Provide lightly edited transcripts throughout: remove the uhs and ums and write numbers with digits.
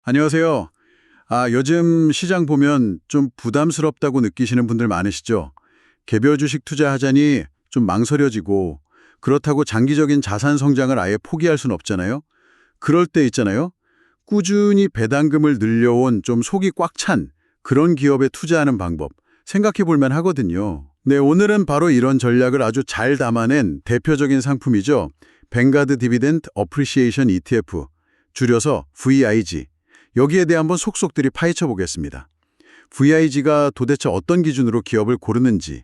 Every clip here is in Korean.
안녕하세요. 요즘 시장 보면 좀 부담스럽다고 느끼시는 분들 많으시죠? 개별 주식 투자하자니 좀 망설여지고 그렇다고 장기적인 자산 성장을 아예 포기할 순 없잖아요. 그럴 때 있잖아요. 꾸준히 배당금을 늘려온 좀 속이 꽉 찬 그런 기업에 투자하는 방법 생각해 볼 만 하거든요. 네, 오늘은 바로 이런 전략을 아주 잘 담아낸 대표적인 상품이죠. 뱅가드 디비덴드 어프리시에이션 ETF, 줄여서 VIG. 여기에 대해 한번 속속들이 파헤쳐 보겠습니다. VIG가 도대체 어떤 기준으로 기업을 고르는지,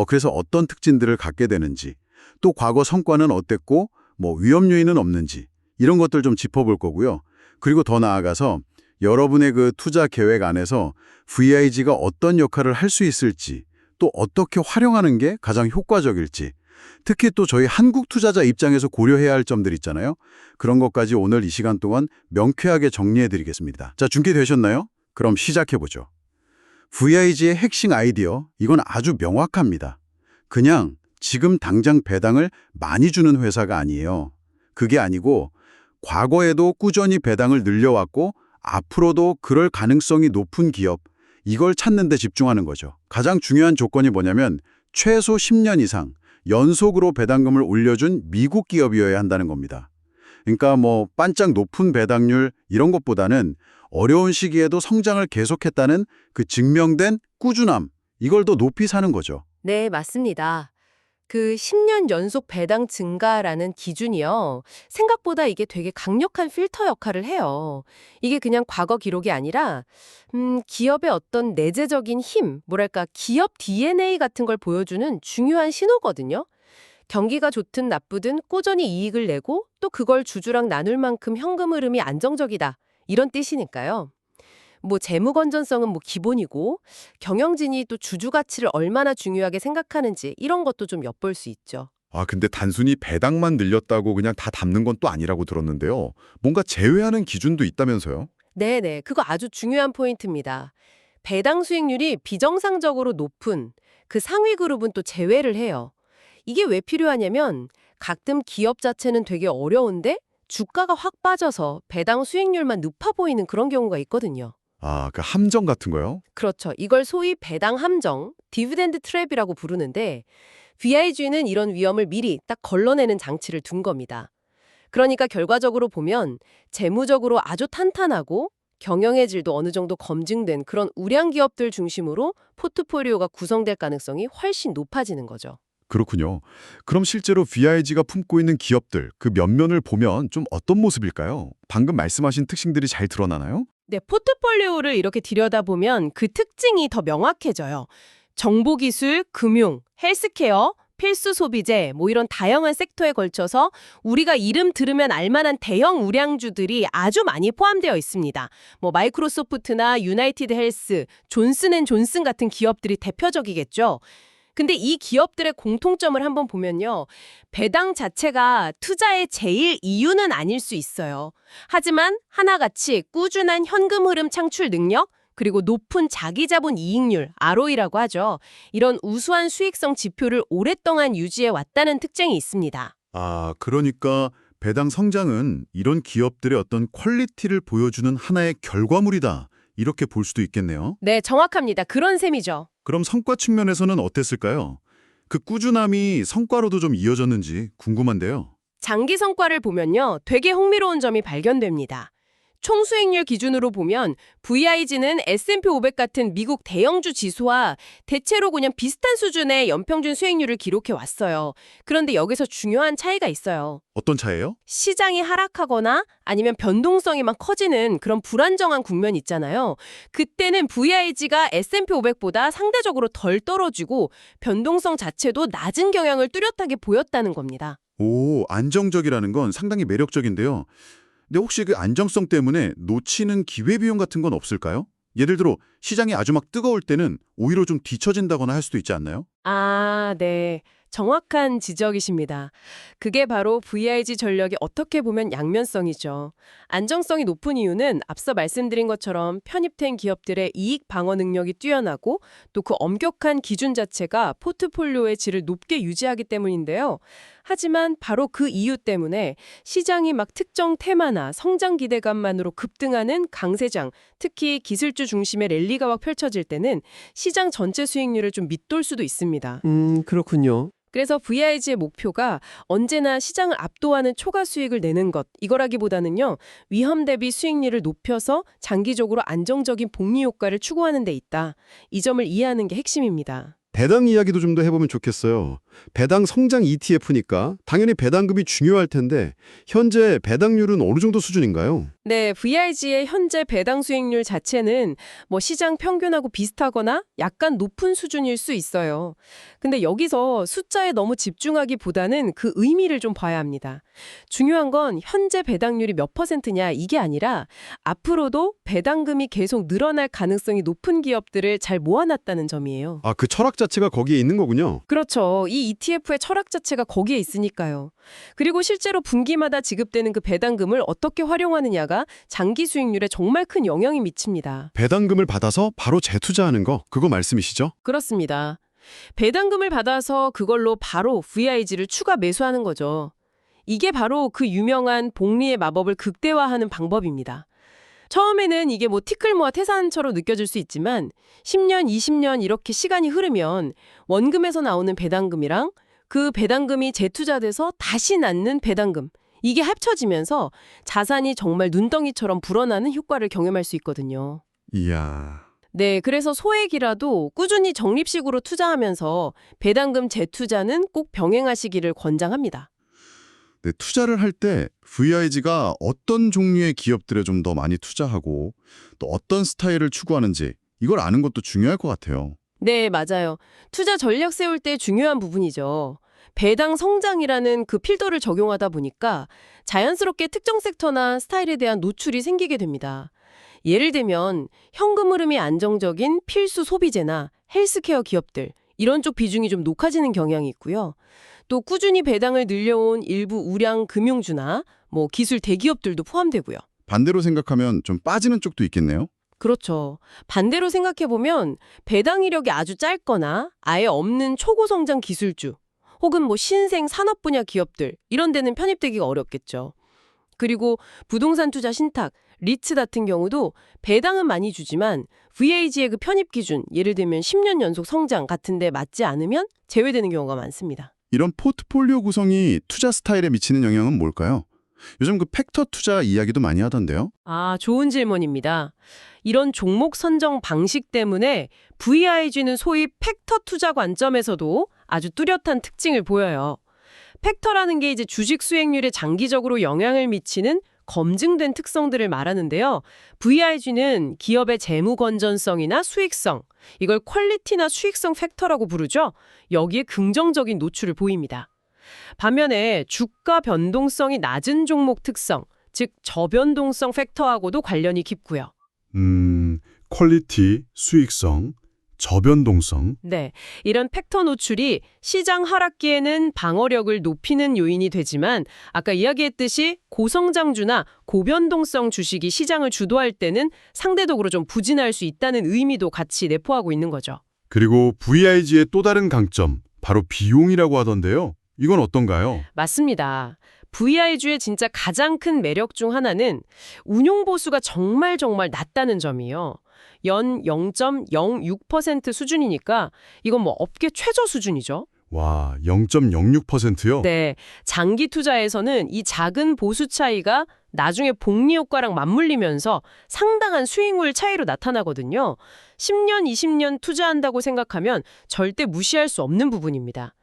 그래서 어떤 특징들을 갖게 되는지, 또 과거 성과는 어땠고, 위험 요인은 없는지, 이런 것들 좀 짚어볼 거고요. 그리고 더 나아가서 여러분의 그 투자 계획 안에서 VIG가 어떤 역할을 할 수 있을지, 또 어떻게 활용하는 게 가장 효과적일지, 특히 또 저희 한국 투자자 입장에서 고려해야 할 점들 있잖아요. 그런 것까지 오늘 이 시간 동안 명쾌하게 정리해드리겠습니다. 자, 준비되셨나요? 그럼 시작해보죠. VIG의 핵심 아이디어, 이건 아주 명확합니다. 그냥 지금 당장 배당을 많이 주는 회사가 아니에요. 그게 아니고 과거에도 꾸준히 배당을 늘려왔고 앞으로도 그럴 가능성이 높은 기업, 이걸 찾는 데 집중하는 거죠. 가장 중요한 조건이 뭐냐면 최소 10년 이상 연속으로 배당금을 올려준 미국 기업이어야 한다는 겁니다. 그러니까 반짝 높은 배당률 이런 것보다는 어려운 시기에도 성장을 계속했다는 그 증명된 꾸준함, 이걸 더 높이 사는 거죠. 네, 맞습니다. 그 10년 연속 배당 증가라는 기준이요. 생각보다 이게 되게 강력한 필터 역할을 해요. 이게 그냥 과거 기록이 아니라 기업의 어떤 내재적인 힘, 뭐랄까 기업 DNA 같은 걸 보여주는 중요한 신호거든요. 경기가 좋든 나쁘든 꾸준히 이익을 내고 또 그걸 주주랑 나눌 만큼 현금 흐름이 안정적이다. 이런 뜻이니까요. 재무 건전성은 기본이고 경영진이 또 주주 가치를 얼마나 중요하게 생각하는지 이런 것도 좀 엿볼 수 있죠. 근데 단순히 배당만 늘렸다고 그냥 다 담는 건 또 아니라고 들었는데요. 뭔가 제외하는 기준도 있다면서요? 네네, 그거 아주 중요한 포인트입니다. 배당 수익률이 비정상적으로 높은 그 상위 그룹은 또 제외를 해요. 이게 왜 필요하냐면 가끔 기업 자체는 되게 어려운데 주가가 확 빠져서 배당 수익률만 높아 보이는 그런 경우가 있거든요. 그 함정 같은 거요? 그렇죠. 이걸 소위 배당 함정, 디비덴드 트랩이라고 부르는데 VIG는 이런 위험을 미리 딱 걸러내는 장치를 둔 겁니다. 그러니까 결과적으로 보면 재무적으로 아주 탄탄하고 경영의 질도 어느 정도 검증된 그런 우량 기업들 중심으로 포트폴리오가 구성될 가능성이 훨씬 높아지는 거죠. 그렇군요. 그럼 실제로 VIG가 품고 있는 기업들, 그 면면을 보면 좀 어떤 모습일까요? 방금 말씀하신 특징들이 잘 드러나나요? 네, 포트폴리오를 이렇게 들여다보면 그 특징이 더 명확해져요. 정보기술, 금융, 헬스케어, 필수 소비재, 이런 다양한 섹터에 걸쳐서 우리가 이름 들으면 알만한 대형 우량주들이 아주 많이 포함되어 있습니다. 마이크로소프트나 유나이티드 헬스, 존슨앤존슨 같은 기업들이 대표적이겠죠. 근데 이 기업들의 공통점을 한번 보면요. 배당 자체가 투자의 제일 이유는 아닐 수 있어요. 하지만 하나같이 꾸준한 현금 흐름 창출 능력, 그리고 높은 자기자본 이익률, ROE라고 하죠. 이런 우수한 수익성 지표를 오랫동안 유지해 왔다는 특징이 있습니다. 그러니까 배당 성장은 이런 기업들의 어떤 퀄리티를 보여주는 하나의 결과물이다. 이렇게 볼 수도 있겠네요. 네, 정확합니다. 그런 셈이죠. 그럼 성과 측면에서는 어땠을까요? 그 꾸준함이 성과로도 좀 이어졌는지 궁금한데요. 장기 성과를 보면요. 되게 흥미로운 점이 발견됩니다. 총수익률 기준으로 보면 VIG는 S&P 500 같은 미국 대형주 지수와 대체로 그냥 비슷한 수준의 연평균 수익률을 기록해 왔어요. 그런데 여기서 중요한 차이가 있어요. 어떤 차이예요? 시장이 하락하거나 아니면 변동성이 막 커지는 그런 불안정한 국면 있잖아요. 그때는 VIG가 S&P 500보다 상대적으로 덜 떨어지고 변동성 자체도 낮은 경향을 뚜렷하게 보였다는 겁니다. 안정적이라는 건 상당히 매력적인데요. 근데 혹시 그 안정성 때문에 놓치는 기회비용 같은 건 없을까요? 예를 들어 시장이 아주 막 뜨거울 때는 오히려 좀 뒤처진다거나 할 수도 있지 않나요? 네. 정확한 지적이십니다. 그게 바로 VIG 전력이 어떻게 보면 양면성이죠. 안정성이 높은 이유는 앞서 말씀드린 것처럼 편입된 기업들의 이익 방어 능력이 뛰어나고 또 그 엄격한 기준 자체가 포트폴리오의 질을 높게 유지하기 때문인데요. 하지만 바로 그 이유 때문에 시장이 막 특정 테마나 성장 기대감만으로 급등하는 강세장, 특히 기술주 중심의 랠리가 막 펼쳐질 때는 시장 전체 수익률을 좀 밑돌 수도 있습니다. 그렇군요. 그래서 VIG의 목표가 언제나 시장을 압도하는 초과 수익을 내는 것, 이거라기보다는요, 위험 대비 수익률을 높여서 장기적으로 안정적인 복리 효과를 추구하는 데 있다. 이 점을 이해하는 게 핵심입니다. 배당 이야기도 좀 더 해보면 좋겠어요. 배당 성장 ETF니까 당연히 배당금이 중요할 텐데 현재 배당률은 어느 정도 수준인가요? 네, VIG의 현재 배당 수익률 자체는 뭐 시장 평균하고 비슷하거나 약간 높은 수준일 수 있어요. 근데 여기서 숫자에 너무 집중하기보다는 그 의미를 좀 봐야 합니다. 중요한 건 현재 배당률이 몇 %냐 이게 아니라 앞으로도 배당금이 계속 늘어날 가능성이 높은 기업들을 잘 모아놨다는 점이에요. 아, 그 철학 자체가 거기에 있는 거군요. 그렇죠. 이 ETF의 철학 자체가 거기에 있으니까요. 그리고 실제로 분기마다 지급되는 그 배당금을 어떻게 활용하느냐가 장기 수익률에 정말 큰 영향이 미칩니다. 배당금을 받아서 바로 재투자하는 거, 그거 말씀이시죠? 그렇습니다. 배당금을 받아서 그걸로 바로 VIG를 추가 매수하는 거죠. 이게 바로 그 유명한 복리의 마법을 극대화하는 방법입니다. 처음에는 이게 뭐 티끌모아 태산처럼 느껴질 수 있지만 10년, 20년 이렇게 시간이 흐르면 원금에서 나오는 배당금이랑 그 배당금이 재투자돼서 다시 낳는 배당금, 이게 합쳐지면서 자산이 정말 눈덩이처럼 불어나는 효과를 경험할 수 있거든요. 이야. 네, 그래서 소액이라도 꾸준히 적립식으로 투자하면서 배당금 재투자는 꼭 병행하시기를 권장합니다. 네, 투자를 할 때 VIG가 어떤 종류의 기업들에 좀 더 많이 투자하고 또 어떤 스타일을 추구하는지 이걸 아는 것도 중요할 것 같아요. 네, 맞아요. 투자 전략 세울 때 중요한 부분이죠. 배당 성장이라는 그 필더를 적용하다 보니까 자연스럽게 특정 섹터나 스타일에 대한 노출이 생기게 됩니다. 예를 들면 현금 흐름이 안정적인 필수 소비재나 헬스케어 기업들, 이런 쪽 비중이 좀 높아지는 경향이 있고요. 또 꾸준히 배당을 늘려온 일부 우량 금융주나 뭐 기술 대기업들도 포함되고요. 반대로 생각하면 좀 빠지는 쪽도 있겠네요. 그렇죠. 반대로 생각해보면 배당 이력이 아주 짧거나 아예 없는 초고성장 기술주, 혹은 뭐 신생 산업 분야 기업들, 이런 데는 편입되기가 어렵겠죠. 그리고 부동산 투자 신탁, 리츠 같은 경우도 배당은 많이 주지만 VIG의 그 편입 기준, 예를 들면 10년 연속 성장 같은 데 맞지 않으면 제외되는 경우가 많습니다. 이런 포트폴리오 구성이 투자 스타일에 미치는 영향은 뭘까요? 요즘 그 팩터 투자 이야기도 많이 하던데요. 아, 좋은 질문입니다. 이런 종목 선정 방식 때문에 VIG는 소위 팩터 투자 관점에서도 아주 뚜렷한 특징을 보여요. 팩터라는 게 이제 주식 수익률에 장기적으로 영향을 미치는 검증된 특성들을 말하는데요. VIG는 기업의 재무 건전성이나 수익성, 이걸 퀄리티나 수익성 팩터라고 부르죠. 여기에 긍정적인 노출을 보입니다. 반면에 주가 변동성이 낮은 종목 특성, 즉 저변동성 팩터하고도 관련이 깊고요. 퀄리티, 수익성, 저변동성. 네, 이런 팩터 노출이 시장 하락기에는 방어력을 높이는 요인이 되지만 아까 이야기했듯이 고성장주나 고변동성 주식이 시장을 주도할 때는 상대적으로 좀 부진할 수 있다는 의미도 같이 내포하고 있는 거죠. 그리고 VIG의 또 다른 강점, 바로 비용이라고 하던데요. 이건 어떤가요? 맞습니다. VIG의 진짜 가장 큰 매력 중 하나는 운용 보수가 정말 낮다는 점이에요. 연 0.06% 수준이니까 이건 뭐 업계 최저 수준이죠. 와, 0.06%요? 네, 장기 투자에서는 이 작은 보수 차이가 나중에 복리 효과랑 맞물리면서 상당한 수익률 차이로 나타나거든요. 10년, 20년 투자한다고 생각하면 절대 무시할 수 없는 부분입니다.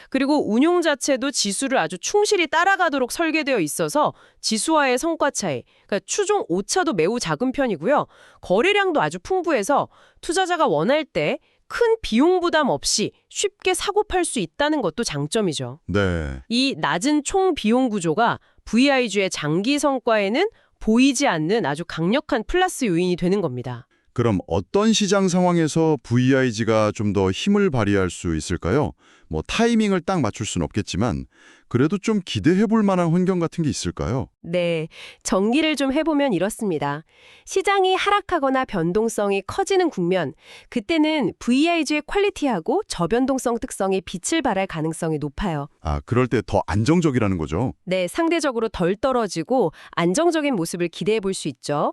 그리고 운용 자체도 지수를 아주 충실히 따라가도록 설계되어 있어서 지수와의 성과 차이, 그러니까 추종 오차도 매우 작은 편이고요. 거래량도 아주 풍부해서 투자자가 원할 때 큰 비용 부담 없이 쉽게 사고 팔 수 있다는 것도 장점이죠. 네. 이 낮은 총 비용 구조가 VIG의 장기 성과에는 보이지 않는 아주 강력한 플러스 요인이 되는 겁니다. 그럼 어떤 시장 상황에서 VIG가 좀 더 힘을 발휘할 수 있을까요? 뭐 타이밍을 딱 맞출 수는 없겠지만 그래도 좀 기대해 볼 만한 환경 같은 게 있을까요? 네, 정리를 좀 해보면 이렇습니다. 시장이 하락하거나 변동성이 커지는 국면, 그때는 VIG의 퀄리티하고 저변동성 특성이 빛을 발할 가능성이 높아요. 아, 그럴 때 더 안정적이라는 거죠. 네, 상대적으로 덜 떨어지고 안정적인 모습을 기대해 볼 수 있죠.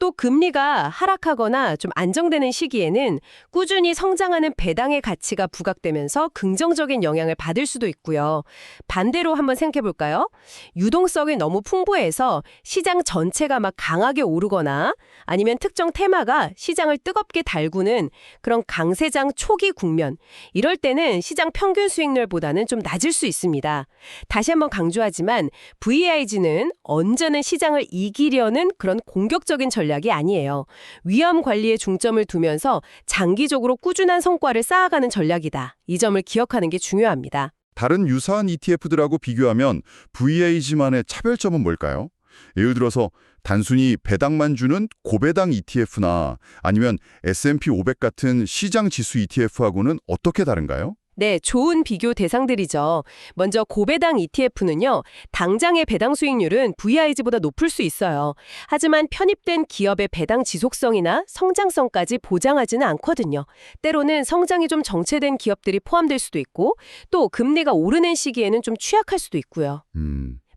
또 금리가 하락하거나 좀 안정되는 시기에는 꾸준히 성장하는 배당의 가치가 부각되면서 긍정적인 영향을 받을 수도 있고요. 반대로 한번 생각해 볼까요? 유동성이 너무 풍부해서 시장 전체가 막 강하게 오르거나 아니면 특정 테마가 시장을 뜨겁게 달구는 그런 강세장 초기 국면, 이럴 때는 시장 평균 수익률보다는 좀 낮을 수 있습니다. 다시 한번 강조하지만 VIG는 언제는 시장을 이기려는 그런 공격적인 전략이 아니에요. 위험 관리에 중점을 두면서 장기적으로 꾸준한 성과를 쌓아가는 전략이다. 이 점을 기억하는 게 중요합니다. 다른 유사한 ETF들하고 비교하면 VIG만의 차별점은 뭘까요? 예를 들어서 단순히 배당만 주는 고배당 ETF나 아니면 S&P 500 같은 시장 지수 ETF하고는 어떻게 다른가요? 네, 좋은 비교 대상들이죠. 먼저 고배당 ETF는요, 당장의 배당 수익률은 VIG보다 높을 수 있어요. 하지만 편입된 기업의 배당 지속성이나 성장성까지 보장하지는 않거든요. 때로는 성장이 좀 정체된 기업들이 포함될 수도 있고, 또 금리가 오르는 시기에는 좀 취약할 수도 있고요.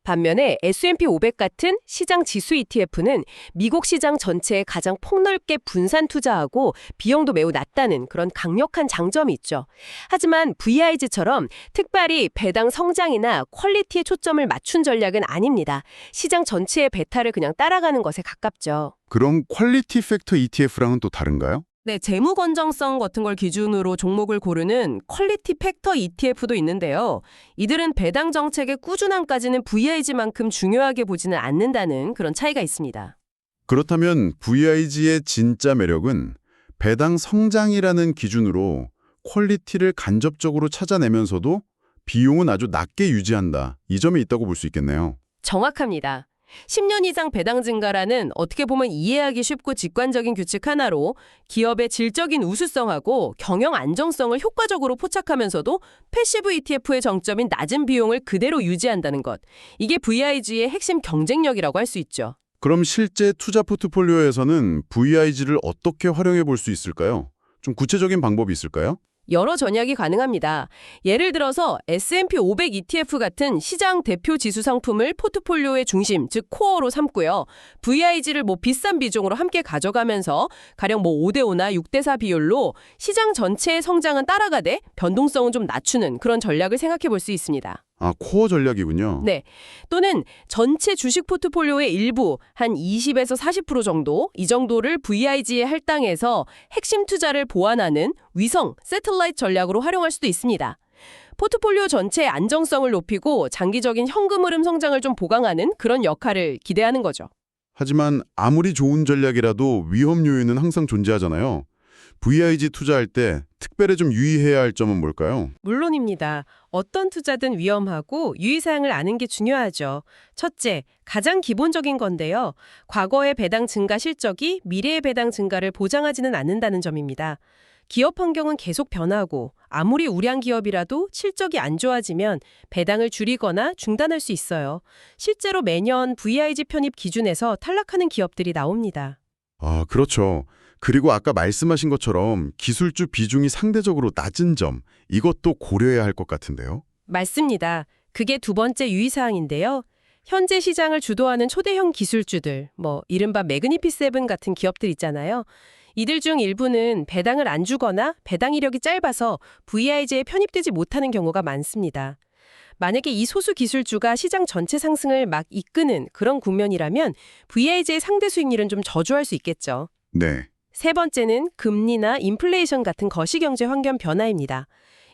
반면에 S&P 500 같은 시장 지수 ETF는 미국 시장 전체에 가장 폭넓게 분산 투자하고 비용도 매우 낮다는 그런 강력한 장점이 있죠. 하지만 VIG처럼 특별히 배당 성장이나 퀄리티에 초점을 맞춘 전략은 아닙니다. 시장 전체의 베타를 그냥 따라가는 것에 가깝죠. 그럼 퀄리티 팩터 ETF랑은 또 다른가요? 네, 재무 건전성 같은 걸 기준으로 종목을 고르는 퀄리티 팩터 ETF도 있는데요. 이들은 배당 정책의 꾸준함까지는 VIG만큼 중요하게 보지는 않는다는 그런 차이가 있습니다. 그렇다면 VIG의 진짜 매력은 배당 성장이라는 기준으로 퀄리티를 간접적으로 찾아내면서도 비용은 아주 낮게 유지한다. 이 점이 있다고 볼 수 있겠네요. 정확합니다. 10년 이상 배당 증가라는 어떻게 보면 이해하기 쉽고 직관적인 규칙 하나로 기업의 질적인 우수성하고 경영 안정성을 효과적으로 포착하면서도 패시브 ETF의 정점인 낮은 비용을 그대로 유지한다는 것. 이게 VIG의 핵심 경쟁력이라고 할 수 있죠. 그럼 실제 투자 포트폴리오에서는 VIG를 어떻게 활용해 볼 수 있을까요? 좀 구체적인 방법이 있을까요? 여러 전략이 가능합니다. 예를 들어서 S&P 500 ETF 같은 시장 대표 지수 상품을 포트폴리오의 중심, 즉 코어로 삼고요. VIG를 비싼 비중으로 함께 가져가면서 가령 5대5나 6대4 비율로 시장 전체의 성장은 따라가되 변동성은 좀 낮추는 그런 전략을 생각해 볼 수 있습니다. 아, 코어 전략이군요. 네. 또는 전체 주식 포트폴리오의 일부, 한 20에서 40% 정도, 이 정도를 VIG에 할당해서 핵심 투자를 보완하는 위성, 새틀라이트 전략으로 활용할 수도 있습니다. 포트폴리오 전체의 안정성을 높이고 장기적인 현금 흐름 성장을 좀 보강하는 그런 역할을 기대하는 거죠. 하지만 아무리 좋은 전략이라도 위험 요인은 항상 존재하잖아요. VIG 투자할 때 특별히 좀 유의해야 할 점은 뭘까요? 물론입니다. 어떤 투자든 위험하고 유의사항을 아는 게 중요하죠. 첫째, 가장 기본적인 건데요. 과거의 배당 증가 실적이 미래의 배당 증가를 보장하지는 않는다는 점입니다. 기업 환경은 계속 변하고 아무리 우량 기업이라도 실적이 안 좋아지면 배당을 줄이거나 중단할 수 있어요. 실제로 매년 VIG 편입 기준에서 탈락하는 기업들이 나옵니다. 아, 그렇죠. 그리고 아까 말씀하신 것처럼 기술주 비중이 상대적으로 낮은 점, 이것도 고려해야 할 것 같은데요. 맞습니다. 그게 두 번째 유의사항인데요. 현재 시장을 주도하는 초대형 기술주들, 이른바 매그니피7 같은 기업들 있잖아요. 이들 중 일부는 배당을 안 주거나 배당 이력이 짧아서 VIG에 편입되지 못하는 경우가 많습니다. 만약에 이 소수 기술주가 시장 전체 상승을 막 이끄는 그런 국면이라면 VIG의 상대 수익률은 좀 저조할 수 있겠죠. 네. 세 번째는 금리나 인플레이션 같은 거시경제 환경 변화입니다.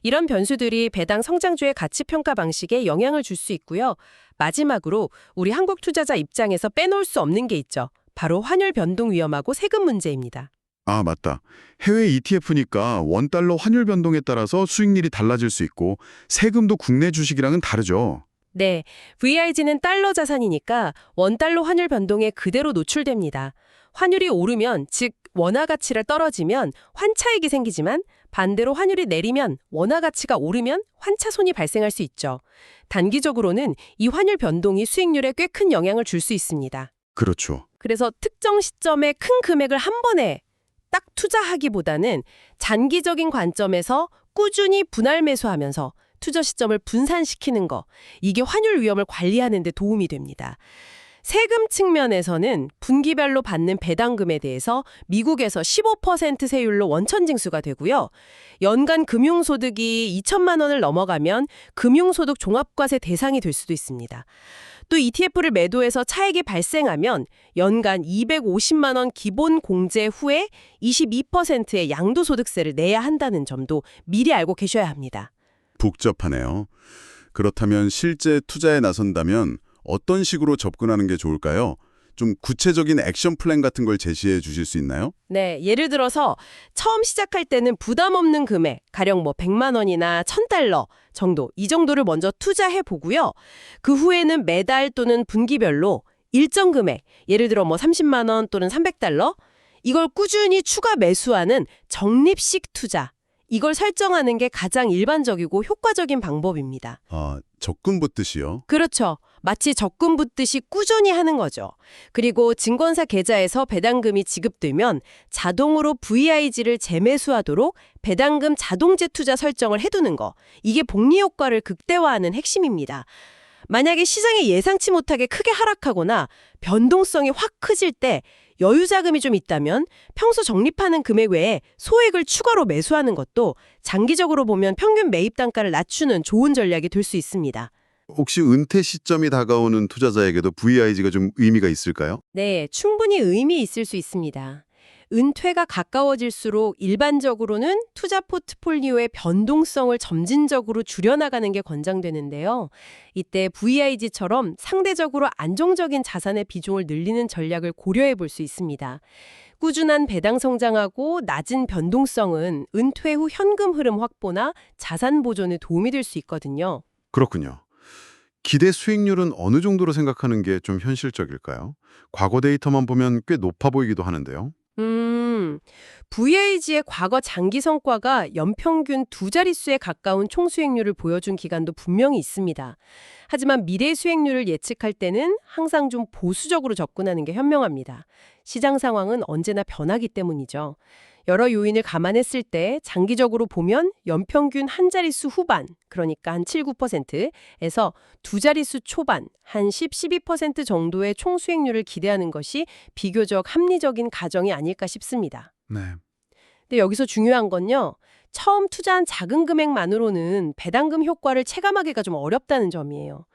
이런 변수들이 배당 성장주의 가치 평가 방식에 영향을 줄 수 있고요. 마지막으로 우리 한국 투자자 입장에서 빼놓을 수 없는 게 있죠. 바로 환율 변동 위험하고 세금 문제입니다. 아, 맞다. 해외 ETF니까 원달러 환율 변동에 따라서 수익률이 달라질 수 있고 세금도 국내 주식이랑은 다르죠. 네, VIG는 달러 자산이니까 원달러 환율 변동에 그대로 노출됩니다. 환율이 오르면, 즉 원화 가치가 떨어지면 환차익이 생기지만 반대로 환율이 내리면 원화 가치가 오르면 환차손이 발생할 수 있죠. 단기적으로는 이 환율 변동이 수익률에 꽤 큰 영향을 줄 수 있습니다. 그렇죠. 그래서 특정 시점에 큰 금액을 한 번에 딱 투자하기보다는 장기적인 관점에서 꾸준히 분할 매수하면서 투자 시점을 분산시키는 거, 이게 환율 위험을 관리하는 데 도움이 됩니다. 세금 측면에서는 분기별로 받는 배당금에 대해서 미국에서 15% 세율로 원천징수가 되고요. 연간 금융소득이 2천만 원을 넘어가면 금융소득 종합과세 대상이 될 수도 있습니다. 또 ETF를 매도해서 차익이 발생하면 연간 250만 원 기본 공제 후에 22%의 양도소득세를 내야 한다는 점도 미리 알고 계셔야 합니다. 복잡하네요. 그렇다면 실제 투자에 나선다면 어떤 식으로 접근하는 게 좋을까요? 좀 구체적인 액션 플랜 같은 걸 제시해 주실 수 있나요? 네, 예를 들어서 처음 시작할 때는 부담 없는 금액, 가령 100만 원이나 1000달러 정도, 이 정도를 먼저 투자해 보고요. 그 후에는 매달 또는 분기별로 일정 금액, 예를 들어 30만 원 또는 300달러, 이걸 꾸준히 추가 매수하는 적립식 투자, 이걸 설정하는 게 가장 일반적이고 효과적인 방법입니다. 적금 붙듯이요? 그렇죠. 마치 적금 붓듯이 꾸준히 하는 거죠. 그리고 증권사 계좌에서 배당금이 지급되면 자동으로 VIG를 재매수하도록 배당금 자동 재투자 설정을 해두는 거. 이게 복리 효과를 극대화하는 핵심입니다. 만약에 시장이 예상치 못하게 크게 하락하거나 변동성이 확 커질 때 여유 자금이 좀 있다면 평소 적립하는 금액 외에 소액을 추가로 매수하는 것도 장기적으로 보면 평균 매입 단가를 낮추는 좋은 전략이 될 수 있습니다. 혹시 은퇴 시점이 다가오는 투자자에게도 VIG가 좀 의미가 있을까요? 네, 충분히 의미 있을 수 있습니다. 은퇴가 가까워질수록 일반적으로는 투자 포트폴리오의 변동성을 점진적으로 줄여나가는 게 권장되는데요. 이때 VIG처럼 상대적으로 안정적인 자산의 비중을 늘리는 전략을 고려해 볼 수 있습니다. 꾸준한 배당 성장하고 낮은 변동성은 은퇴 후 현금 흐름 확보나 자산 보존에 도움이 될 수 있거든요. 그렇군요. 기대 수익률은 어느 정도로 생각하는 게 좀 현실적일까요? 과거 데이터만 보면 꽤 높아 보이기도 하는데요. VIG의 과거 장기 성과가 연평균 두 자릿수에 가까운 총수익률을 보여준 기간도 분명히 있습니다. 하지만 미래 수익률을 예측할 때는 항상 좀 보수적으로 접근하는 게 현명합니다. 시장 상황은 언제나 변하기 때문이죠. 여러 요인을 감안했을 때 장기적으로 보면 연평균 한 자릿수 후반, 그러니까 한 7, 9%에서 두 자릿수 초반, 한 10, 12% 정도의 총수익률을 기대하는 것이 비교적 합리적인 가정이 아닐까 싶습니다. 네. 근데 여기서 중요한 건요. 처음 투자한 작은 금액만으로는 배당금 효과를 체감하기가 좀 어렵다는 점이에요.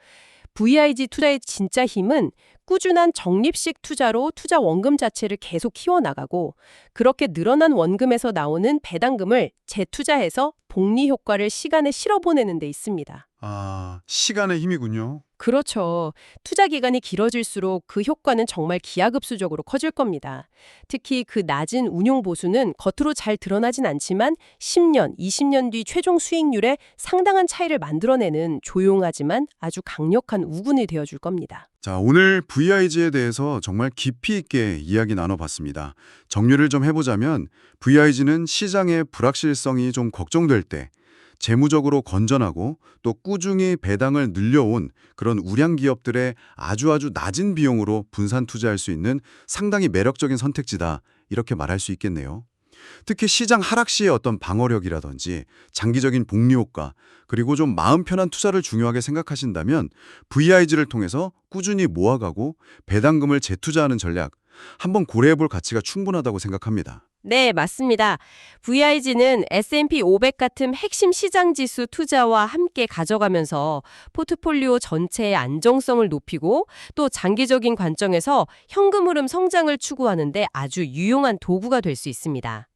VIG 투자의 진짜 힘은 꾸준한 적립식 투자로 투자 원금 자체를 계속 키워나가고 그렇게 늘어난 원금에서 나오는 배당금을 재투자해서 복리 효과를 시간에 실어보내는 데 있습니다. 시간의 힘이군요. 그렇죠. 투자 기간이 길어질수록 그 효과는 정말 기하급수적으로 커질 겁니다. 특히 그 낮은 운용 보수는 겉으로 잘 드러나진 않지만 10년, 20년 뒤 최종 수익률에 상당한 차이를 만들어내는 조용하지만 아주 강력한 우군이 되어줄 겁니다. 자, 오늘 VIG에 대해서 정말 깊이 있게 이야기 나눠봤습니다. 정리를 좀 해보자면 VIG는 시장의 불확실성이 좀 걱정될 때 재무적으로 건전하고 또 꾸준히 배당을 늘려온 그런 우량 기업들의 아주 낮은 비용으로 분산 투자할 수 있는 상당히 매력적인 선택지다 이렇게 말할 수 있겠네요. 특히 시장 하락 시의 어떤 방어력이라든지 장기적인 복리 효과 그리고 좀 마음 편한 투자를 중요하게 생각하신다면 VIG를 통해서 꾸준히 모아가고 배당금을 재투자하는 전략 한번 고려해볼 가치가 충분하다고 생각합니다. 네, 맞습니다. VIG는 S&P 500 같은 핵심 시장 지수 투자와 함께 가져가면서 포트폴리오 전체의 안정성을 높이고 또 장기적인 관점에서 현금 흐름 성장을 추구하는 데 아주 유용한 도구가 될 수 있습니다.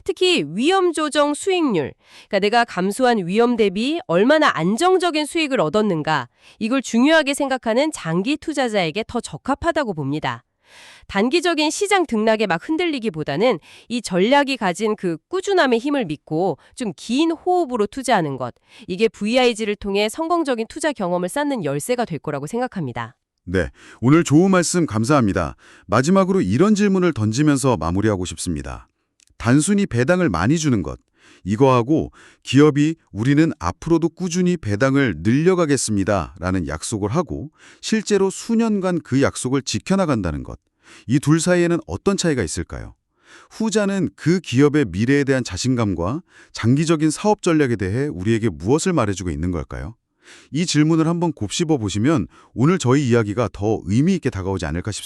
특히 위험 조정 수익률, 그러니까 내가 감수한 위험 대비 얼마나 안정적인 수익을 얻었는가, 이걸 중요하게 생각하는 장기 투자자에게 더 적합하다고 봅니다. 단기적인 시장 등락에 막 흔들리기보다는 이 전략이 가진 그 꾸준함의 힘을 믿고 좀 긴 호흡으로 투자하는 것, 이게 VIG를 통해 성공적인 투자 경험을 쌓는 열쇠가 될 거라고 생각합니다. 네, 오늘 좋은 말씀 감사합니다. 마지막으로 이런 질문을 던지면서 마무리하고 싶습니다. 단순히 배당을 많이 주는 것, 이거하고 기업이 우리는 앞으로도 꾸준히 배당을 늘려가겠습니다 라는 약속을 하고 실제로 수년간 그 약속을 지켜나간다는 것, 이 둘 사이에는 어떤 차이가 있을까요? 후자는 그 기업의 미래에 대한 자신감과 장기적인 사업 전략에 대해 우리에게 무엇을 말해주고 있는 걸까요? 이 질문을 한번 곱씹어 보시면 오늘 저희 이야기가 더 의미 있게 다가오지 않을까 싶습니다.